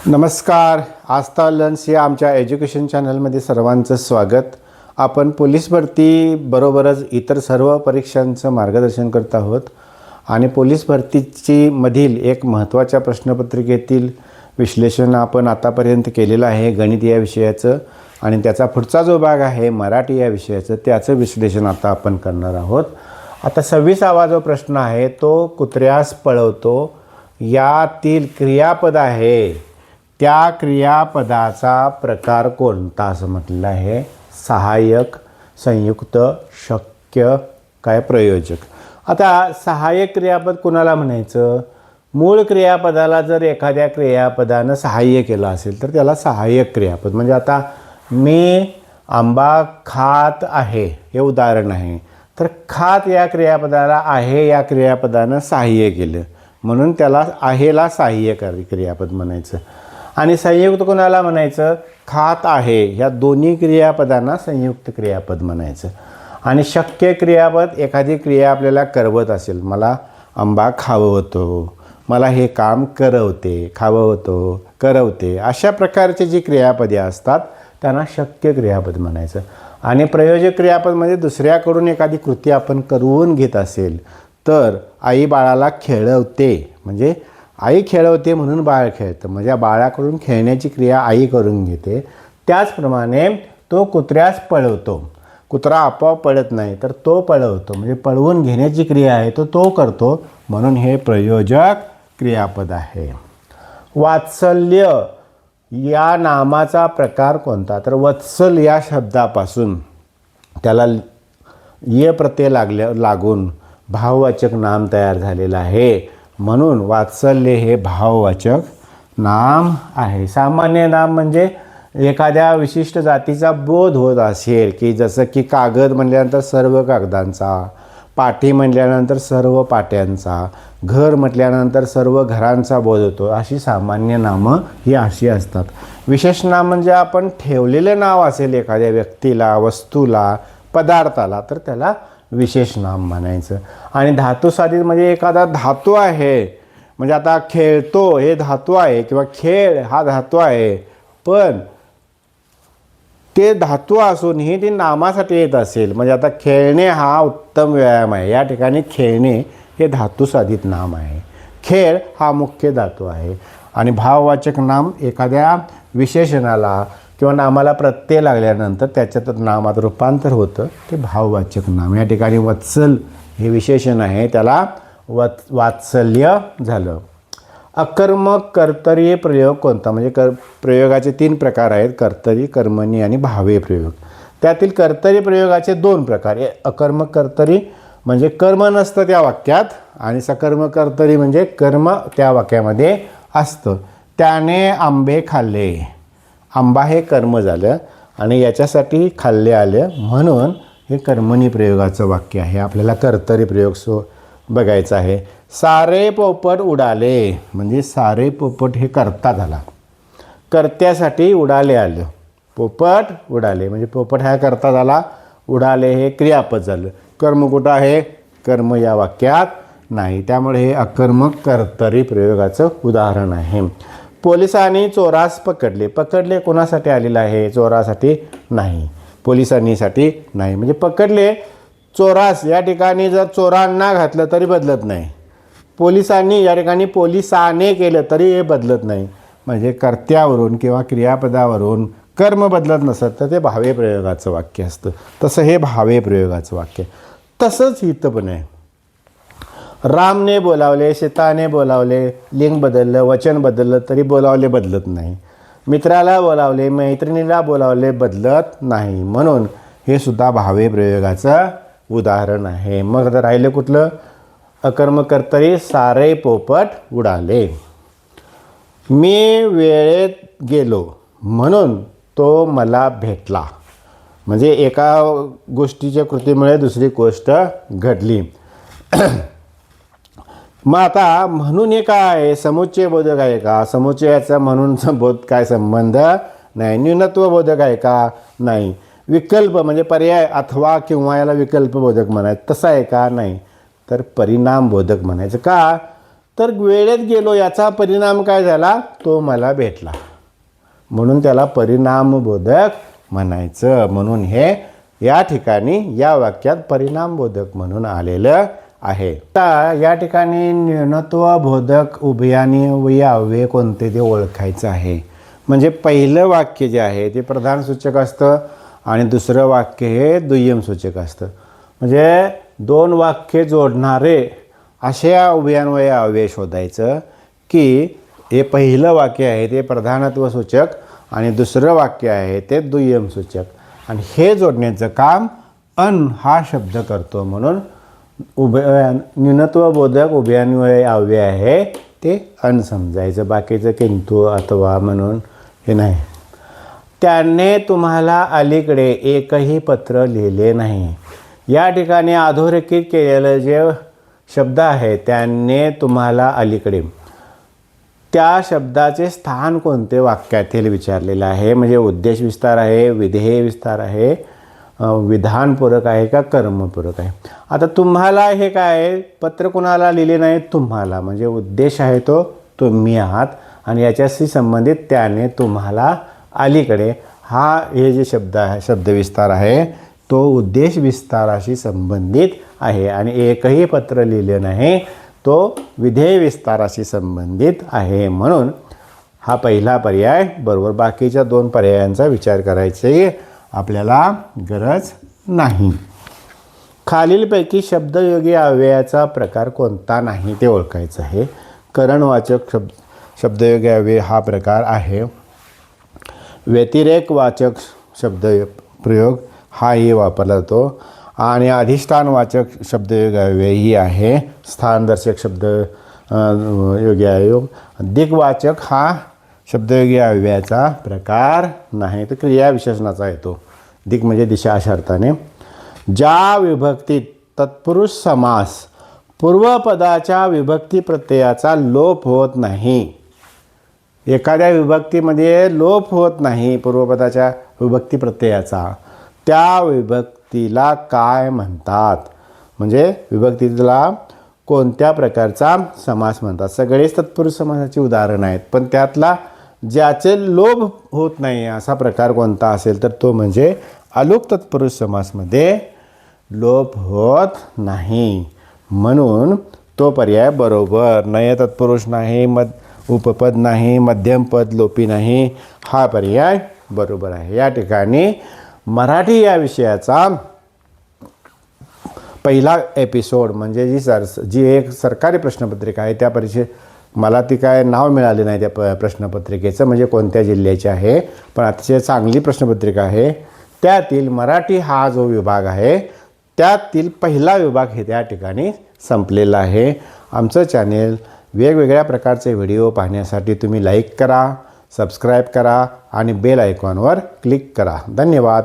नमस्कार. आस्था लर्न्स या आमच्या एज्युकेशन चॅनलमध्ये सर्वांचं स्वागत. आपण पोलीस भरती बरोबरच इतर सर्व परीक्षांचं मार्गदर्शन करत आहोत आणि पोलीस भरतीची मधील एक महत्त्वाच्या प्रश्नपत्रिकेतील विश्लेषण आपण आतापर्यंत केलेलं आहे गणित या विषयाचं, आणि त्याचा पुढचा जो भाग आहे मराठी या विषयाचं त्याचं विश्लेषण आता आपण करणार आहोत. आता 26वा जो प्रश्न आहे तो कुत्र्यास पळवतो यातील क्रियापद आहे त्या क्रियापदाचा प्रकार कोणता असं म्हटलेलं आहे. सहाय्यक, संयुक्त, शक्य, काय प्रयोजक. आता सहाय्यक क्रियापद कुणाला म्हणायचं? मूळ क्रियापदाला जर एखाद्या क्रियापदानं सहाय्य केलं असेल तर त्याला सहाय्यक क्रियापद. म्हणजे आता मी आंबा खात आहे हे उदाहरण आहे, तर खात या क्रियापदाला आहे या क्रियापदानं सहाय्य केलं म्हणून त्याला आहेला सहाय्यकारी क्रियापद म्हणायचं. आणि संयुक्त कोणाला म्हणायचं? खात आहे ह्या दोन्ही क्रियापदांना संयुक्त क्रियापद म्हणायचं. आणि शक्य क्रियापद एखादी क्रिया आपल्याला करवत असेल, मला आंबा खाववतो, मला हे काम करवते, खाववतो, करवते, अशा प्रकारचे जी क्रियापदे असतात त्यांना शक्य क्रियापद म्हणायचं. आणि प्रयोजक क्रियापद म्हणजे दुसऱ्याकडून एखादी कृती आपण करवून घेत असेल तर आई बाळाला खेळवते, म्हणजे आई खेळवते म्हणून बाळ खेळतं, म्हणजे बाळाकडून खेळण्याची क्रिया आई करून घेते. त्याचप्रमाणे तो कुत्र्यास पळवतो, कुत्रा आपोआप पळत नाही तर तो पळवतो, म्हणजे पळवून घेण्याची क्रिया आहे तो करतो म्हणून हे प्रयोजक क्रियापद आहे. वात्सल्य या नामाचा प्रकार कोणता? तर वत्सल या शब्दापासून त्याला ये प्रत्यय लागून भाववाचक नाम तयार झालेलं आहे म्हणून वात्सल्य हे भाववाचक नाम आहे. सामान्य नाम म्हणजे एखाद्या विशिष्ट जातीचा बोध होत असेल, की जसं की कागद म्हटल्यानंतर सर्व कागदांचा, पाटी म्हटल्यानंतर सर्व पाट्यांचा, घर म्हटल्यानंतर सर्व घरांचा बोध होतो, अशी सामान्य नामं ही अशी असतात. विशेष नाम म्हणजे आपण ठेवलेलं नाव असेल एखाद्या व्यक्तीला, वस्तूला, पदार्थाला तर त्याला विशेष नाम म्हणायचं. आणि धातुसाधित म्हणजे एखादा धातू आहे, म्हणजे आता खेळतो हे धातू आहे किंवा खेळ हा धातू आहे, पण ते धातू असूनही ते नामासाठी येत असेल, म्हणजे आता खेळणे हा उत्तम व्यायाम आहे, या ठिकाणी खेळणे हे धातुसाधित नाम आहे, खेळ हा मुख्य धातू आहे. आणि भाववाचक नाम एखाद्या विशेषणाला किंवा नामाला प्रत्यय लागल्यानंतर त्याच्यात नामात रूपांतर होतं ते भाववाचक नाम. या ठिकाणी वत्सल हे विशेषण आहे त्याला वात्सल्य झालं. अकर्मक कर्तरी प्रयोग कोणता? म्हणजे प्रयोगाचे 3 प्रकार आहेत, कर्तरी, कर्मणी आणि भावे प्रयोग. त्यातील कर्तरी प्रयोगाचे 2 प्रकार. अकर्मक कर्तरी म्हणजे कर्म नसतं त्या वाक्यात, आणि सकर्मक कर्तरी म्हणजे कर्म त्या वाक्यामध्ये असतं. त्याने आंबे खाल्ले, आंबा हे कर्म झालं आणि याच्यासाठी खाल्ले आलं म्हणून हे कर्मणी प्रयोगाचं वाक्य आहे. आपल्याला कर्तरी प्रयोग बघायचा आहे. सारे पोपट उडाले म्हणजे सारे पोपट हे कर्ता झाला, कर्त्यासाठी उडाले आलं, पोपट उडाले म्हणजे पोपट हा कर्ता झाला, उडाले हे क्रियापद झालं. कर्म कुठं आहे? कर्म या वाक्यात नाही, त्यामुळे हे अकर्मक कर्तरी प्रयोगाचं उदाहरण आहे. पोलिसांनी चोरास पकडले, पकडले कोणासाठी आलेलं आहे? चोरासाठी नाही, पोलिसांनीसाठी नाही. म्हणजे पकडले चोरास या ठिकाणी जर चोरांना घातलं तरी बदलत नाही, पोलिसांनी या ठिकाणी पोलिसाने केलं तरी हे बदलत नाही. म्हणजे कर्त्यावरून किंवा क्रियापदावरून कर्म बदलत नसत तर ते भावे प्रयोगाचं वाक्य असतं, तसं हे भावे प्रयोगाचं वाक्य. तसंच इथं पण आहे. रामने बोलावले, सीताने बोलावले, लिंग बदललं, वचन बदललं तरी बोलावले बदलत नाही. मित्राला बोलावले, मैत्रिणीला बोलावले बदलत नाही, म्हणून हे सुद्धा भावे प्रयोगाचं उदाहरण आहे. मग आता राहिलं कुठलं? अकर्मक कर्तरी सारे पोपट उडाले. मी वेळेत गेलो म्हणून तो मला भेटला, म्हणजे एका गोष्टीच्या कृतीमुळे दुसरी गोष्ट घडली. मग आता म्हणून हे काय आहे? समुच्चय बोधक आहे का? समुच्चयाचा म्हणूनचा बोध काय संबंध नाही. न्यूनत्व बोधक आहे का? नाही. विकल्प म्हणजे पर्याय अथवा किंवा याला विकल्प बोधक म्हणायचं, तसं आहे का? नाही. तर परिणाम बोधक म्हणायचं. का? तर वेळेत गेलो याचा परिणाम काय झाला, तो मला भेटला, म्हणून त्याला परिणामबोधक म्हणायचं. म्हणून हे या ठिकाणी या वाक्यात परिणामबोधक म्हणून आलेलं आहे. आता या ठिकाणी न्यूनत्वबोधक उभयान्वयी अव्यय कोणते ते ओळखायचं आहे. म्हणजे पहिलं वाक्य जे आहे ते प्रधान सूचक असतं आणि दुसरं वाक्य हे दुय्यम सूचक असतं. म्हणजे दोन वाक्य जोडणारे अशा उभयान्वयी अव्यय शोधायचं की हे पहिलं वाक्य आहे ते प्रधानत्व सूचक आणि दुसरं वाक्य आहे ते दुय्यम सूचक, आणि हे जोडण्याचं काम अन हा शब्द करतो. म्हणून न्यूनत्वबोधक उभयान्वयी अव्यय आहे ते अन समजायचं, बाकीचं किंतु अथवा म्हणून हे नाही. त्याने तुम्हाला अलीकडे एकही पत्र लिहिले नाही. या ठिकाणी अधोरेखित केलेलं जे शब्द आहे त्याने तुम्हाला अलीकडे, त्या शब्दाचे स्थान कोणते वाक्यात हे विचारलेलं आहे. म्हणजे उद्देश विस्तार आहे, विधेय विस्तार आहे, विधानपूरक आहे का कर्मपूरक आहे. आता तुम्हाला हे काय आहे, पत्र कोणाला लिहिले नाही, तुम्हाला, म्हणजे उद्देश आहे तो तुम्ही आहात आणि याच्याशी संबंधित त्याने तुम्हाला अलीकडे हा हे जे शब्द आहे शब्दविस्तार आहे तो उद्देश विस्ताराशी संबंधित आहे. आणि एकही पत्र लिहिले नाही तो विधेय विस्ताराशी संबंधित आहे. म्हणून हा पहिला पर्याय बरोबर. बाकीच्या दोन पर्यायांचा विचार करायची आपल्याला गरज नाही. खालीलपैकी शब्दयोगी अव्ययाचा प्रकार कोणता नाही ते ओळखायचं आहे. करणवाचक शब्दयोगी अव्यय हा प्रकार आहे. व्यतिरेकवाचक शब्द प्रयोग हाही वापरला जातो आणि अधिष्ठानवाचक शब्दयोगी अव्यय ही आहे. स्थानदर्शक शब्द योगी अव्यय. दिग्वाचक हा शब्दयोगी अव्ययाचा प्रकार नाही, तर क्रियाविशेषणाचा येतो. दिक म्हणजे दिशा अशा अर्थाने. ज्या विभक्तीत तत्पुरुष समास पूर्वपदाच्या विभक्ती प्रत्ययाचा लोप होत नाही. एखाद्या विभक्तीमध्ये लोप होत नाही पूर्वपदाच्या विभक्ती प्रत्ययाचा, त्या विभक्तीला काय म्हणतात. म्हणजे विभक्तीला कोणत्या प्रकारचा समास म्हणतात. सगळेच तत्पुरुष समासाची उदाहरणं आहेत, पण त्यातला ज्याचे लोप होत नाही असा प्रकार कोणता असेल तर तो म्हणजे अलुक तत्पुरुष समासमध्ये लोप होत नाही. म्हणून तो पर्याय बरोबर. नय तत्पुरुष नाही, उपपद नाही, मध्यम पद लोपी नाही, हा पर्याय बरोबर आहे. या ठिकाणी मराठी या विषयाचा पहिला एपिसोड म्हणजे जी एक सरकारी प्रश्नपत्रिका आहे त्या परीक्षेत मला ती काय नाव मिळाले नाही त्या प्रश्नपत्रिकेचं, म्हणजे कोणत्या जिल्ह्याचे आहे, पण अतिशय चांगली प्रश्नपत्रिका आहे. त्यातील मराठी हा जो विभाग आहे त्यातील पहिला विभाग हे त्या ठिकाणी संपलेला आहे. आमचं चॅनेल वेगवेगळ्या प्रकारचे व्हिडिओ पाहण्यासाठी तुम्ही लाईक करा, सबस्क्राईब करा आणि बेल आयकॉनवर क्लिक करा. धन्यवाद.